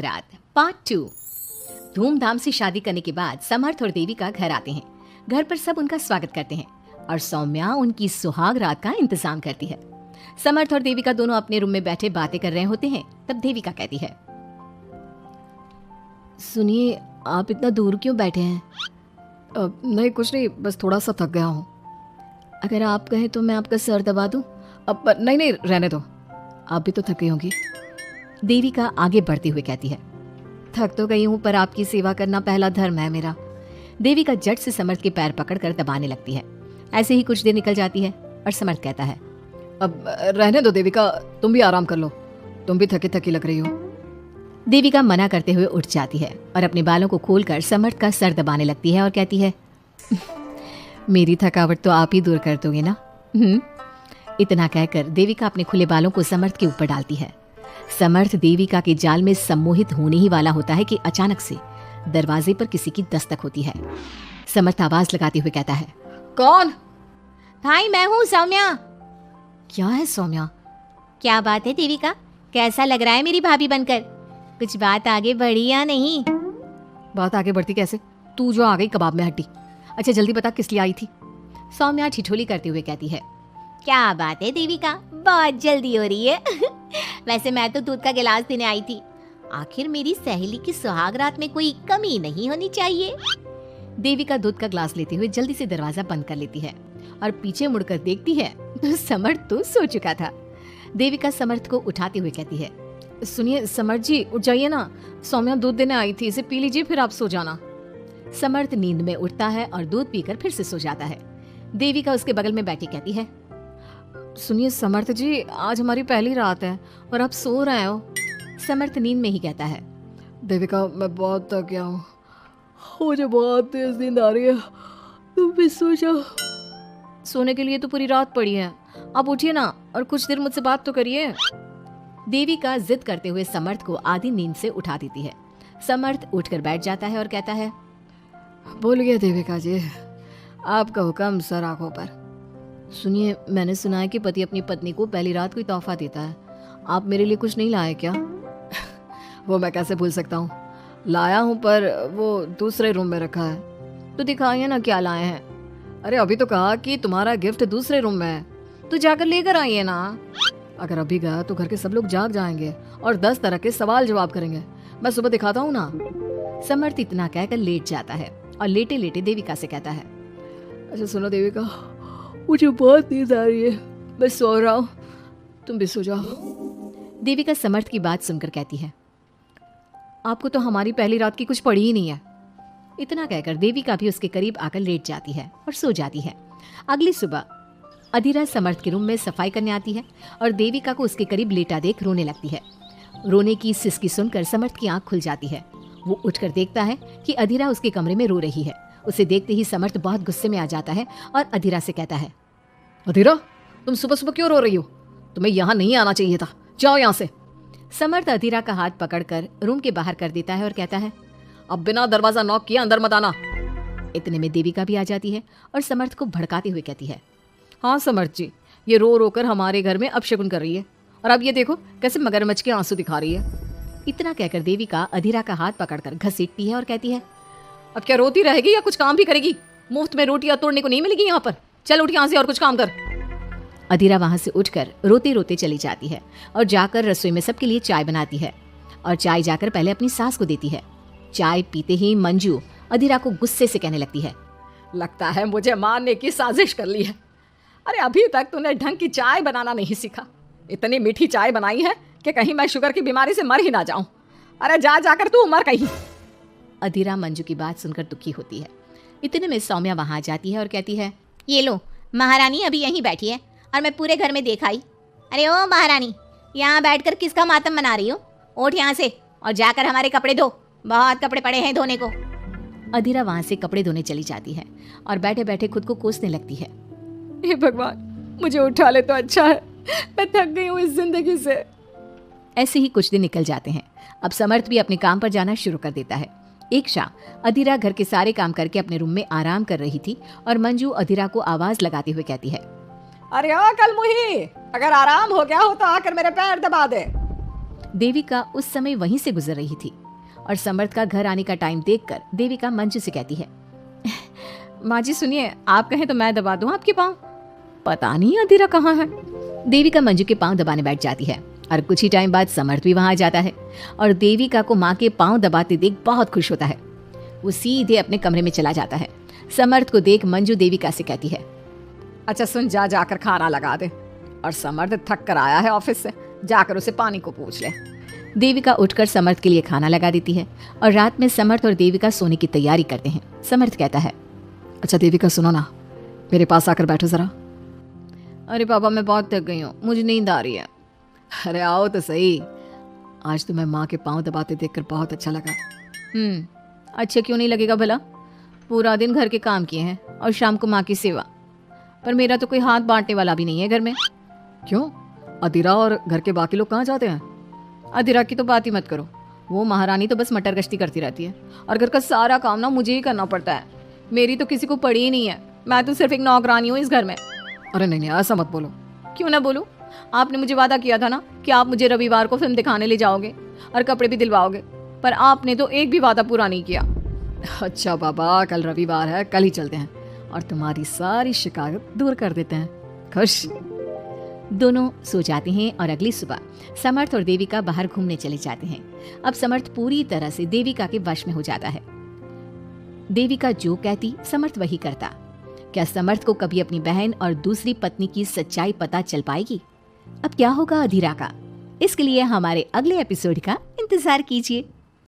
रात पार्ट 2। धूमधाम से शादी करने के बाद समर्थ और देविका घर आते हैं। घर पर सब उनका स्वागत करते हैं और सौम्या उनकी सुहाग रात का इंतजाम करती है। समर्थ और देविका दोनों अपने रूम में बैठे बातें कर रहे होते हैं। तब देविका कहती है, सुनिए, आप इतना दूर क्यों बैठे हैं? नहीं, कुछ नहीं, बस थोड़ा सा थक गया हूँ। अगर आप कहें तो मैं आपका सर दबा दूं? अब नहीं, रहने दो, आप भी तो थकी होंगी। देविका आगे बढ़ते हुए कहती है, थक तो गई हूँ पर आपकी सेवा करना पहला धर्म है मेरा। देविका झट से समर्थ के पैर पकड़कर दबाने लगती है। ऐसे ही कुछ देर निकल जाती है और समर्थ कहता है, अब रहने दो देविका, तुम भी आराम कर लो, तुम भी थकी थकी लग रही हो। देविका मना करते हुए उठ जाती है और अपने बालों को खोलकर समर्थ का सर दबाने लगती है और कहती है, मेरी थकावट तो आप ही दूर कर दोगे ना? इतना कहकर देविका अपने खुले बालों को समर्थ के ऊपर डालती है। समर्थ देविका के जाल में सम्मोहित होने ही वाला होता है कि अचानक से दरवाजे पर किसी की दस्तक होती है। समर्थ आवाज लगाते हुए कहता है, कौन? भाई, मैं हूँ सौम्या। क्या है सौम्या? क्या बात है देविका, कैसा लग रहा है मेरी भाभी बनकर? कुछ बात आगे बढ़ी या नहीं? बात आगे बढ़ती कैसे? तू जो आ गई कबाब में हड्डी। अच्छा जल्दी बता, किस लिए आई थी? सौम्या ठिठोली करते हुए कहती है, क्या बात है देविका, बहुत जल्दी हो रही है। वैसे मैं तो दूध का गिलास देने आई थी। आखिर मेरी सहेली की सुहाग रात में कोई कमी नहीं होनी चाहिए। देविका दूध का ग्लास लेते हुए जल्दी से दरवाजा बंद कर लेती है और पीछे मुड़कर देखती है तो समर्थ तो सो चुका था। देविका समर्थ को उठाते हुए कहती है, सुनिए समर्थ जी, उठ जाइए ना, सौम्या दूध देने आई थी, इसे पी लीजिए फिर आप सो जाना। समर्थ नींद में उठता है और दूध पीकर फिर से सो जाता है। देविका उसके बगल में बैठी कहती है, सुनिए समर्थ जी, आज हमारी पहली रात है और आप सो रहे हो। समर्थ नींद में ही कहता है, देविका मैं बहुत थक गया हूँ, मुझे बहुत तेज नींद आ रही है, तुम भी सो जाओ। सोने के लिए तो पूरी रात पड़ी है, आप उठिए ना और कुछ देर मुझसे बात तो करिए। देविका जिद करते हुए समर्थ को आधी नींद से उठा देती है। समर्थ उठकर बैठ जाता है और कहता है, बोलिए देविका जी, आपका हुक्म सर आंखों पर। सुनिए, मैंने सुना है कि पति अपनी पत्नी को पहली रात कोई तोहफा देता है। आप मेरे लिए कुछ नहीं लाए क्या? वो मैं कैसे भूल सकता हूँ, लाया हूँ पर वो दूसरे रूम में रखा है। तो दिखाइए ना क्या लाए हैं। अरे अभी तो कहा कि तुम्हारा गिफ्ट दूसरे रूम में है, तो जाकर लेकर आइए ना। अगर अभी गया तो घर के सब लोग जाग जाएंगे और 10 तरह के सवाल जवाब करेंगे। मैं सुबह दिखाता हूँ ना। समर्थ इतना कहकर लेट जाता है और लेटे लेटे देविका से कहता है, अच्छा सुनो देविका, मुझे बहुत नींद आ रही है, मैं सो रहा हूँ, तुम भी सो जाओ। देविका समर्थ की बात सुनकर कहती है, आपको तो हमारी पहली रात की कुछ पड़ी ही नहीं है। इतना कहकर देविका भी उसके करीब आकर लेट जाती है और सो जाती है। अगली सुबह अधीरा समर्थ के रूम में सफाई करने आती है और देविका को उसके करीब लेटा देख रोने लगती है। रोने की सिसकी सुनकर समर्थ की आंख खुल जाती है। वो उठकर देखता है कि अधीरा उसके कमरे में रो रही है। उसे देखते ही समर्थ बहुत गुस्से में आ जाता है और अधीरा से कहता है, अधीरा, तुम सुबह सुबह क्यों रो रही हो? तुम्हें यहाँ नहीं आना चाहिए था, जाओ यहाँ से। समर्थ अधीरा का हाथ पकड़कर रूम के बाहर कर देता है और कहता है, अब बिना दरवाजा नॉक किए अंदर मत आना। इतने में देविका भी आ जाती है और समर्थ को भड़काते हुए कहती है, हाँ समर्थ जी, ये रो रो कर हमारे घर में अपशगुन कर रही है और अब ये देखो कैसे मगरमच्छ के आंसू दिखा रही है। इतना कहकर देविका अधीरा का हाथ पकड़कर घसीटती है और कहती है, अब क्या रोती रहेगी या कुछ काम भी करेगी? मुफ्त में रोटियां तोड़ने को नहीं मिलेगी यहाँ पर, चल उठ यहाँ से और कुछ काम कर। अधीरा वहां से उठकर रोते रोते चली जाती है और जाकर रसोई में सबके लिए चाय बनाती है और चाय जाकर पहले अपनी सास को देती है। चाय पीते ही मंजू अधीरा को गुस्से से कहने लगती है, लगता है मुझे मारने की साजिश कर ली है। अरे अभी तक तूने ढंग की चाय बनाना नहीं सीखा। इतनी मीठी चाय बनाई है कि कहीं मैं शुगर की बीमारी से मर ही ना जाऊं। अरे जा जाकर तू मर कहीं। अधीरा मंजू की बात सुनकर दुखी होती है। इतने में सौम्या वहां आ जाती है और कहती है, ये लो, महारानी अभी यहीं बैठी है और मैं पूरे घर में देख आई। अरे ओ महारानी, यहाँ बैठकर किसका मातम मना रही हो? उठ यहाँ से और जाकर हमारे कपड़े धो, बहुत कपड़े पड़े हैं धोने को। अधीरा वहां से कपड़े धोने चली जाती है और बैठे बैठे खुद को कोसने लगती है, हे भगवान, मुझे उठा ले तो अच्छा है, मैं थक गई हूँ इस जिंदगी से। ऐसे ही कुछ दिन निकल जाते हैं। अब समर्थ भी अपने काम पर जाना शुरू कर देता है। एक शाम अधीरा घर के सारे काम करके अपने रूम में आराम कर रही थी और मंजू अधीरा को आवाज लगाते हुए कहती है, अरे ओ कल मुही, अगर आराम हो गया हो तो आकर मेरे पैर दबा दे। देविका उस समय वहीं से गुजर रही थी और समर्थ का घर आने का टाइम देखकर देविका मंजू से कहती है, माँ जी सुनिए, आप कहें तो मैं दबा दूं आपके पाँव। पता नहीं अधीरा कहाँ है। देविका मंजू के पांव दबाने बैठ जाती है और कुछ ही टाइम बाद समर्थ भी वहां आ जाता है और देविका को माँ के पांव दबाते देख बहुत खुश होता है। वो सीधे अपने कमरे में चला जाता है। समर्थ को देख मंजू देविका से कहती है, अच्छा सुन, जा जाकर खाना लगा दे, और समर्थ थक कर आया है ऑफिस से, जाकर उसे पानी को पूछ ले। देविका उठकर समर्थ के लिए खाना लगा देती है और रात में समर्थ और देविका सोने की तैयारी करते हैं। समर्थ कहता है, अच्छा देविका सुनो ना, मेरे पास आकर बैठो जरा। अरे पापा मैं बहुत थक गई हूँ, मुझे नींद आ रही है। अरे आओ तो सही, आज तो मैं माँ के पाँव दबाते देखकर बहुत अच्छा लगा। अच्छा क्यों नहीं लगेगा भला, पूरा दिन घर के काम किए हैं और शाम को माँ की सेवा, पर मेरा तो कोई हाथ बांटने वाला भी नहीं है घर में। क्यों, अधीरा और घर के बाकी लोग कहाँ जाते हैं? अधीरा की तो बात ही मत करो, वो महारानी तो बस मटर गश्ती करती रहती है और घर का सारा काम ना मुझे ही करना पड़ता है। मेरी तो किसी को पड़ी ही नहीं है, मैं तो सिर्फ एक नौकरानी हूँ इस घर में। अरे नहीं ऐसा मत बोलो। क्यों ना बोलूं, आपने मुझे वादा किया था ना कि आप मुझे रविवार को फिल्म दिखाने ले जाओगे और कपड़े भी दिलवाओगे, पर आपने तो एक भी वादा पूरा नहीं किया। अच्छा बाबा, कल रविवार है, कल ही चलते हैं और तुम्हारी सारी शिकायत दूर कर देते हैं। खुश। दोनों सो जाते हैं और अगली सुबह समर्थ और देविका बाहर घूमने चले जाते हैं। अब समर्थ पूरी तरह से देविका के वश में हो जाता है। देविका जो कहती समर्थ वही करता। क्या समर्थ को कभी अपनी बहन और दूसरी पत्नी की सच्चाई पता चल पाएगी? अब क्या होगा अधीरा का? इसके लिए हमारे अगले एपिसोड का इंतजार कीजिए।